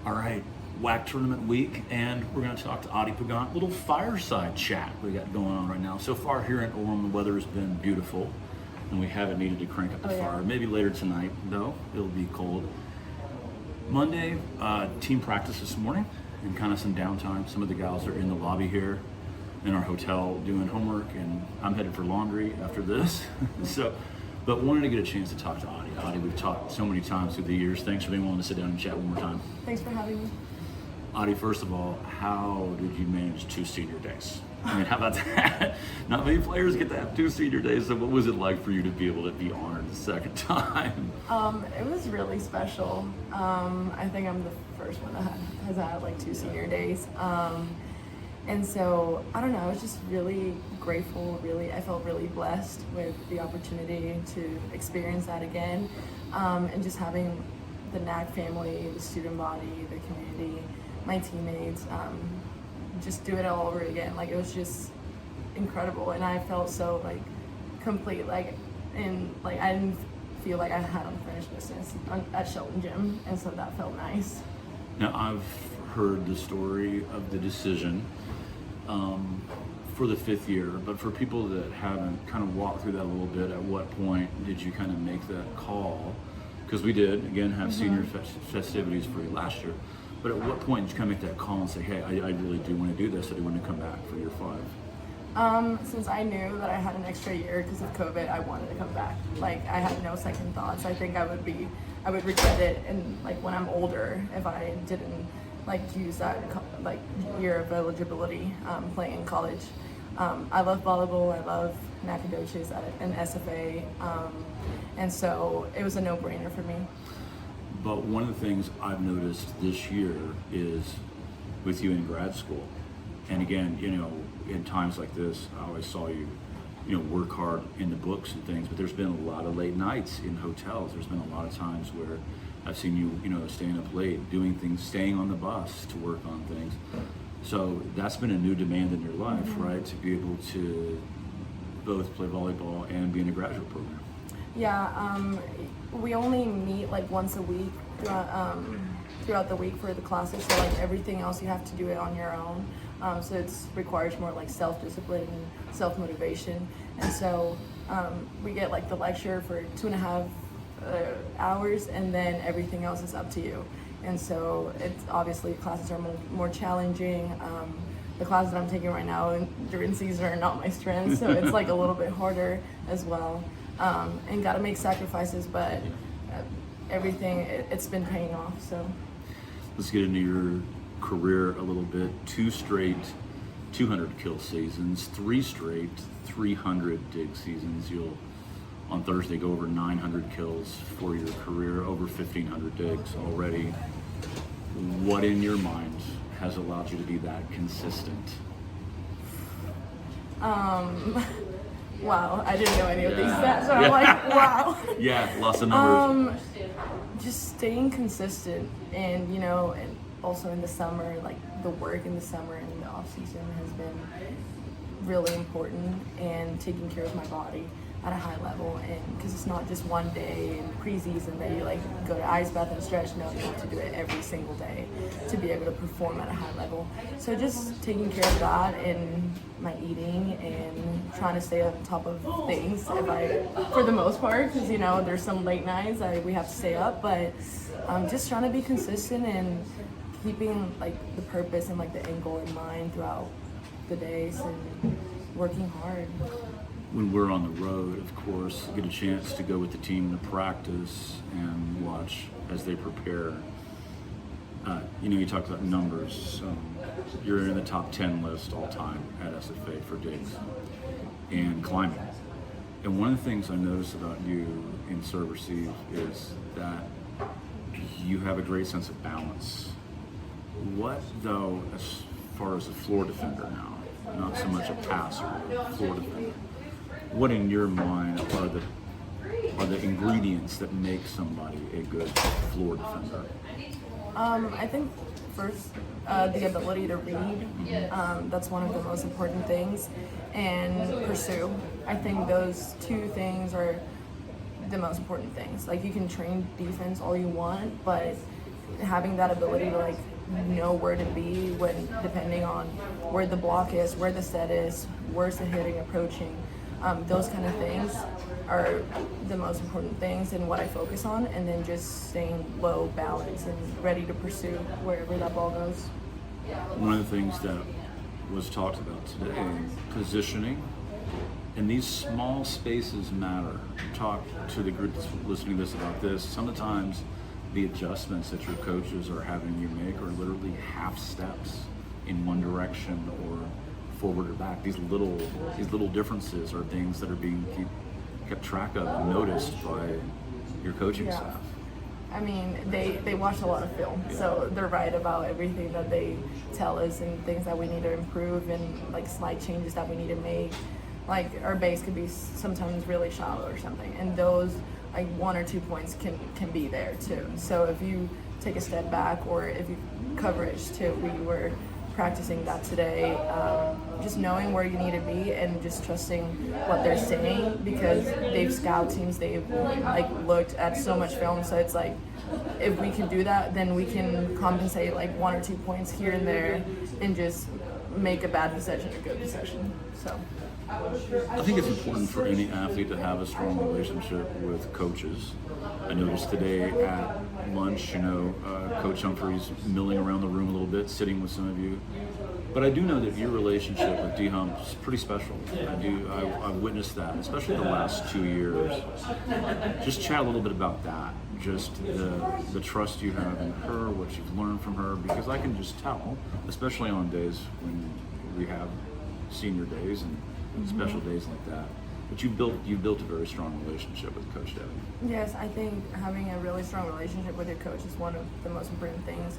All right, WAC Tournament week, and we're going to talk to Ariana Pagan. Little fireside chat we got going on right now. So far here in Orem, the weather has been beautiful, and we haven't needed to crank up the fire. Maybe later tonight, though, it'll be cold. Monday, team practice this morning, and kind of some downtime. Some of the gals are in the lobby here in our hotel doing homework, and I'm headed for laundry after this. But wanted to get a chance to talk to Ariana. Ariana, we've talked so many times through the years. Thanks for being willing to sit down and chat one more time. Thanks for having me. Ariana, first of all, how did you manage 2 senior days? I mean, how about that? Not many players get to have 2 senior days, so what was it like for you to be able to be honored the second time? It was really special. I think I'm the first one that has had like 2 senior days. And so, I don't know, I was just really grateful, I felt really blessed with the opportunity to experience that again. And just having the NAC family, the student body, the community, my teammates, just do it all over again. Like, it was just incredible. And I felt so like complete, I didn't feel like I had unfinished business at Shelton Gym. And so that felt nice. Now, I've heard the story of the decision for the 5th year, but for people that haven't kind of walked through that a little bit, at what point did you kind of make that call? Because we did, again, have senior festivities for you last year, but at what point did you kind of make that call and say, hey, I really do want to do this, I do want to come back for year 5? Since I knew that I had an extra year because of COVID, I wanted to come back. Like, I had no second thoughts. I think I would regret it, and like when I'm older, if I didn't use that year of eligibility playing in college. I love volleyball, I love Nacogdoches and SFA, and so it was a no-brainer for me. But one of the things I've noticed this year is with you in grad school, and again, in times like this, I always saw you, work hard in the books and things, but there's been a lot of late nights in hotels. There's been a lot of times where I've seen you, staying up late, doing things, staying on the bus to work on things. So that's been a new demand in your life, right? To be able to both play volleyball and be in a graduate program. Yeah, we only meet once a week throughout the week for the classes. So everything else you have to do it on your own. So it requires more self-discipline and self-motivation. And so we get the lecture for 2.5 hours, and then everything else is up to you. And so it's obviously classes are more challenging. The classes that I'm taking right now during season are not my strength, so it's a little bit harder as well. And got to make sacrifices, but everything it's been paying off. So let's get into your career a little bit. 2 straight 200 kill seasons, 3 straight 300 dig seasons. You'll on Thursday go over 900 kills for your career, over 1,500 digs already. What in your mind has allowed you to be that consistent? Wow, I didn't know any of these stats, so I'm wow. Yeah, lots of numbers. Just staying consistent, and and also in the summer, the work in the summer and the off season has been really important, and taking care of my body at a high level, and because it's not just one day in preseason that you go to ice bath and stretch. No, you have to do it every single day to be able to perform at a high level. So just taking care of that and my eating and trying to stay on top of things for the most part, because there's some late nights we have to stay up, but just trying to be consistent and keeping the purpose and the end goal in mind throughout the days and working hard. When we're on the road, of course, get a chance to go with the team to practice and watch as they prepare. You talked about numbers. You're in the top 10 list all time at SFA for digs and climbing. And one of the things I noticed about you in serve receive is that you have a great sense of balance. What, though, as far as a floor defender now, not so much a passer, but a floor defender, what in your mind are the ingredients that make somebody a good floor defender? I think first, the ability to read. That's one of the most important things, and pursue. I think those 2 things are the most important things. You can train defense all you want, but having that ability to like know where to be when depending on where the block is, where the set is, where's the hitting approaching, those kind of things are the most important things and what I focus on, and then just staying low, balanced, and ready to pursue wherever that ball goes. One of the things that was talked about today, positioning, and these small spaces matter. Talk to the group that's listening to this about this. Sometimes the adjustments that your coaches are having you make are literally half steps in one direction or forward or back. These little differences are things that are being kept track of and noticed by your coaching staff. I mean, they watch a lot of film, so they're right about everything that they tell us and things that we need to improve and like slight changes that we need to make. Like our base could be sometimes really shallow or something, and those like 1 or 2 points can be there too. So if you take a step back, or if you coverage too, we were practicing that today, just knowing where you need to be and just trusting what they're saying, because they've scout teams, they've like looked at so much film, so it's like if we can do that, then we can compensate like 1 or 2 points here and there and just make a bad possession a good possession. So I think it's important for any athlete to have a strong relationship with coaches. I noticed today at lunch, Coach Humphrey's milling around the room a little bit, sitting with some of you. But I do know that your relationship with D-Hump is pretty special. I've witnessed that, especially the last 2 years. Just chat a little bit about that. Just the trust you have in her, what you've learned from her, because I can just tell, especially on days when we have senior days and special days like that. But you built a very strong relationship with Coach Debbie. yes, I think having a really strong relationship with your coach is one of the most important things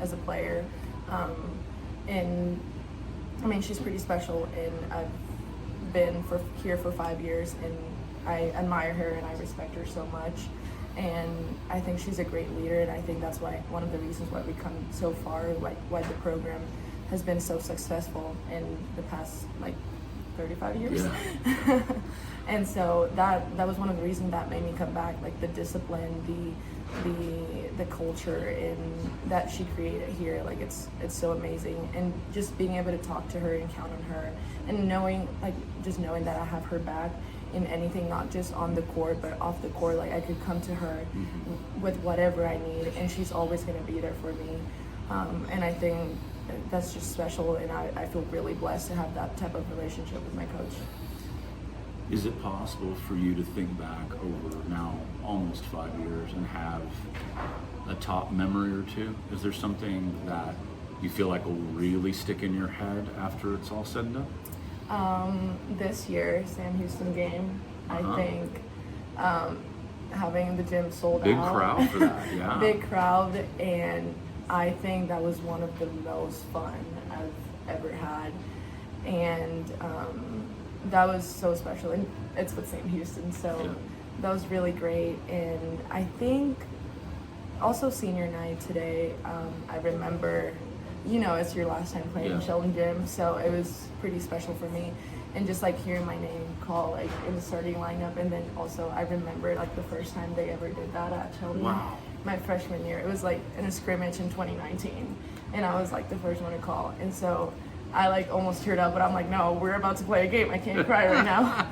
as a player. And I mean, she's pretty special, and I've been here for 5 years, and I admire her and I respect her so much. And I think she's a great leader, and I think that's one of the reasons why we've come so far, why the program has been so successful in the past 35 years. Yeah. And so that was one of the reasons that made me come back, like the discipline, the culture that she created here. Like it's so amazing, and just being able to talk to her and count on her, and knowing that I have her back in anything, not just on the court but off the court. Like I could come to her with whatever I need, and she's always going to be there for me. And I think that's just special, and I feel really blessed to have that type of relationship with my coach. Is it possible for you to think back over now almost 5 years and have a top memory or two? Is there something that you feel like will really stick in your head after it's all said and done? This year, Sam Houston game, I think having the gym sold Big out. crowd for that, yeah. Big crowd, and I think that was one of the most fun I've ever had. And that was so special, and it's with Sam Houston, so that was really great. And I think also senior night today, I remember, it's your last time playing Sheldon Gym, so it was pretty special for me. And just hearing my name call in the starting lineup, and then also I remember the first time they ever did that at Sheldon. Wow. My freshman year. It was in a scrimmage in 2019, and I was the first one to call. And so I almost teared up, but I'm no, we're about to play a game. I can't cry right now.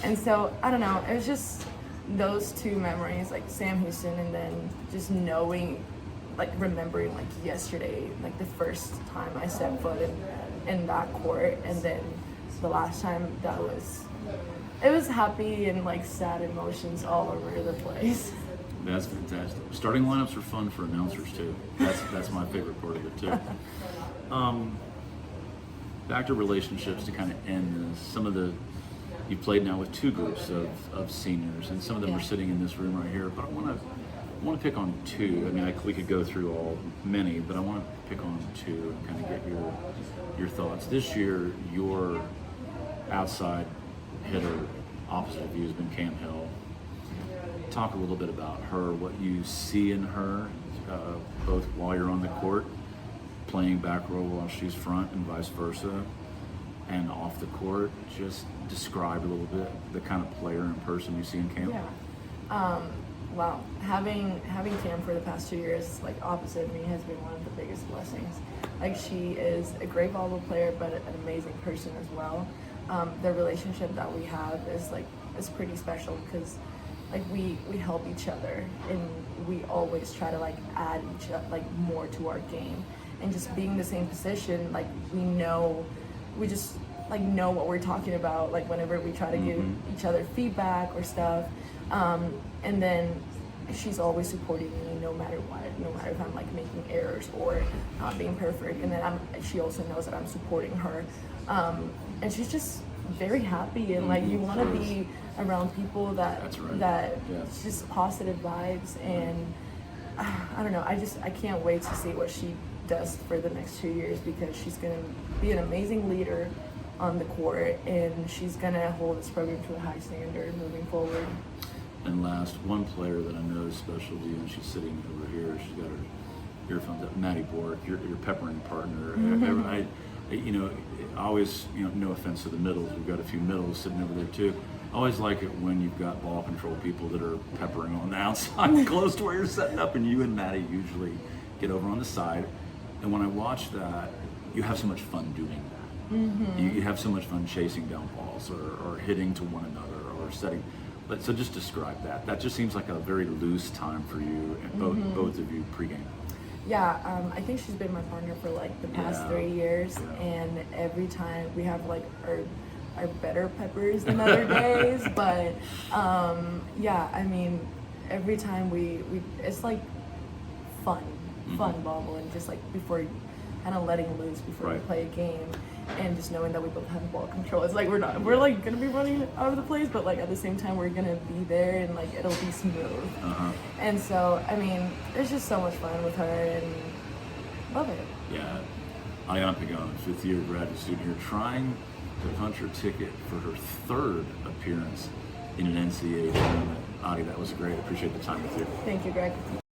And so I don't know. It was just those two memories, Sam Houston, and then just knowing, remembering yesterday, the first time I stepped foot in that court, and then the last time it was happy and sad emotions all over the place. That's fantastic. Starting lineups are fun for announcers too. That's my favorite part of it too. Back to relationships to kind of end this. You played now with two groups of seniors, and some of them are sitting in this room right here. But I want to pick on two. I mean, we could go through many, but I want to pick on two and kind of get your thoughts. This year, your outside hitter opposite of you has been Cam Hill. Talk a little bit about her, what you see in her, both while you're on the court, playing back row while she's front, and vice versa, and off the court. Just describe a little bit the kind of player and person you see in Cam. Yeah. wow, having Cam for the past 2 years, like opposite of me, has been one of the biggest blessings. Like, she is a great volleyball player, but an amazing person as well. The relationship that we have is pretty special because like we help each other, and we always try to like add each other like more to our game, and just being in the same position, like we just like know what we're talking about, like whenever we try to give each other feedback or stuff. And then she's always supporting me no matter what, no matter if I'm like making errors or not being perfect. And then she also knows that I'm supporting her. And she's just very happy, and like you want to be around people that it's just positive vibes. And I don't know, I can't wait to see what she does for the next 2 years, because she's gonna be an amazing leader on the court, and she's gonna hold this program to a high standard moving forward. And last, one player that I know is special to you, and she's sitting over here. She's got her earphones up. Maddie Bork, your peppering partner. I always, no offense to the middles, we've got a few middles sitting over there too. I always like it when you've got ball control people that are peppering on the outside, close to where you're setting up, and you and Maddie usually get over on the side. And when I watch that, you have so much fun doing that. You have so much fun chasing down balls or hitting to one another or setting. But so just describe that. That just seems like a very loose time for you and both of you pregame. Yeah, I think she's been my partner for like the past 3 years, and every time we have like our better peppers than other days, but I mean, every time we it's like fun volleyball, and just like before kind of letting loose before we play a game, and just knowing that we both have ball control. It's like we're like gonna be running out of the place, but like at the same time we're gonna be there, and like it'll be smooth. And so I mean, it's just so much fun with her, and love it. Yeah, Ariana Pagan, fifth-year graduate student here, trying to punch her ticket for her third appearance in an NCAA tournament. Adi, that was great. Appreciate the time with you. Thank you, Greg.